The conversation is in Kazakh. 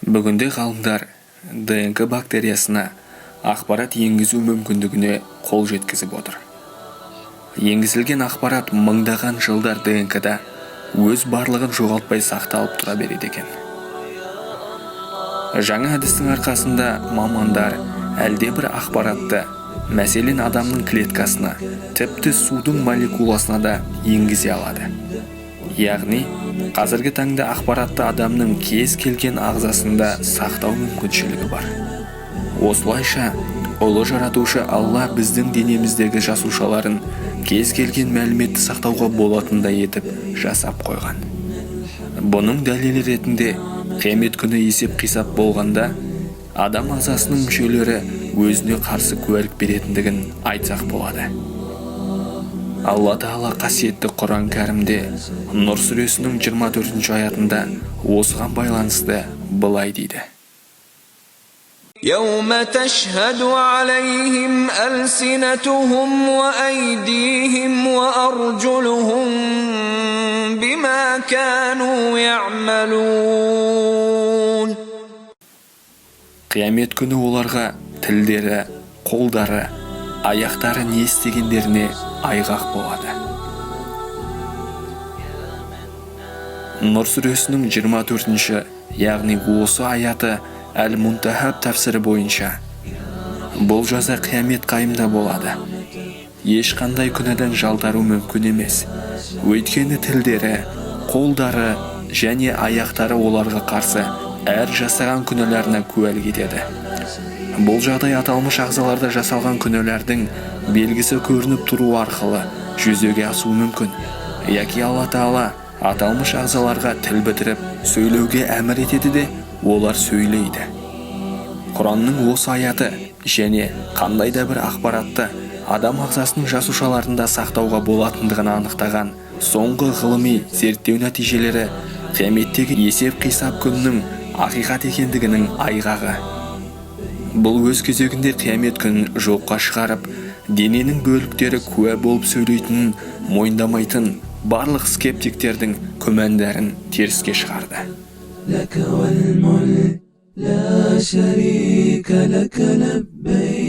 Бүгінде ғалымдар ДНК бактериясына ақпарат енгізу мүмкіндігіне қол жеткізіп отыр. Енгізілген ақпарат мыңдаған жылдар ДНК-да өз барлығын жоғалтпай сақталып тұра береді екен. Жаңа әдістің арқасында мамандар әлдебір ақпаратты, мәселен адамның клеткасына, тіпті судың молекуласына да енгізе алады. Яғни, қазіргі таңда ақпаратты адамның кез келген ағзасында сақтау мүмкіншілігі бар. Осылайша, ұлы жаратушы Алла біздің денеміздегі жасушаларын кез келген мәліметті сақтауға болатындай етіп жасап қойған. Бұның дәлелі ретінде қиямет күні есеп-қисап болғанда, адам ағзасының мүшелері өзіне қарсы куәлік беретіндігін айтсақ болады. Алла Тағала қасиетті Құран кәрімде Нұр сүресінің 24 аятында осыған байланысты былай дейді. يَوْمَ تَشْهَدُ عَلَيْهِمْ أَلْسِنَتُهُمْ وَأَيْدِيهِمْ وَأَرْجُلُهُمْ بِمَا كَانُوا يَعْمَلُونَ. Қиямет күні оларға тілдері, қолдары, аяқтары не істегендеріне айғақ болады. Нұр сүресінің 24-ші, яғни осы аяты Әл-Мунтахаб тәфсірі бойынша бұл жаза қиямет қайымда болады. Ешқандай күнәдан жалтару мүмкін емес. Өйткені тілдері, қолдары және аяқтары оларға қарсы әр жасаған күнәларына куәлік етеді. Бұл жағдай аталмыш ағзаларда жасалған күнәлардың белгісі көрініп тұру арқылы жүзеге асуы мүмкін. Яки Алла Тағала аталмыш ағзаларға тіл бітіріп сөйлеуге әмір етеді де, олар сөйлейді. Құранның осы аяты және қандай да бір ақпаратты адам ағзасының жасушаларында сақтауға болатындығын анықтаған соңғы ғылыми зерттеу нәтижелері қияметтегі есеп-қисап күнінің ақиқат екендігінің айғағы. Бұл өз кезегінде қиямет күнін жоққа шығарып, дененің бөліктері куә болып сөйлейтінін мойындамайтын барлық скептиктердің күмәндарын теріске шығарды. لك والملك لا شريك لك لبيك